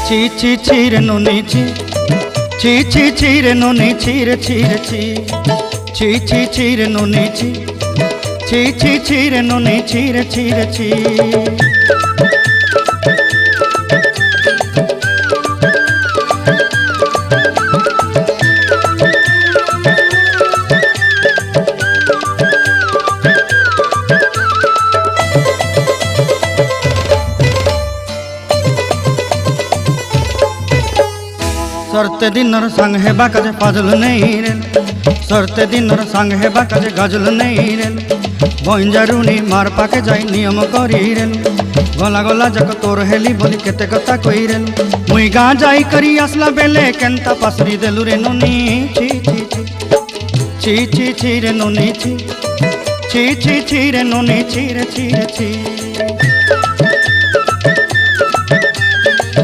ছি ছি ছি রে নুনি ছি, ছি ছি ছি রে নুনি ছি রে ছি রে ছি, ছি ছি ছি রে নুনি ছি, ছি ছি ছি রে নুনি ছি রে ছি রে ছি। सरते दिनर संग हेबा काजे फाजल नहीं रेल, सरते दिनर संग हेबा काजे गाजल नहीं रेल, बंजारुनी मार पाके जाई नियम करी रेल, गला गला जक तोर हेली बोली केते कथा कई रेल, मुई गा जाई करी आसला बेले केंता पासरी देलु रे नुनी ची ची ची, ची ची ची रे नुनी ची, ची ची ची रे नुनी ची रे ची रे ची।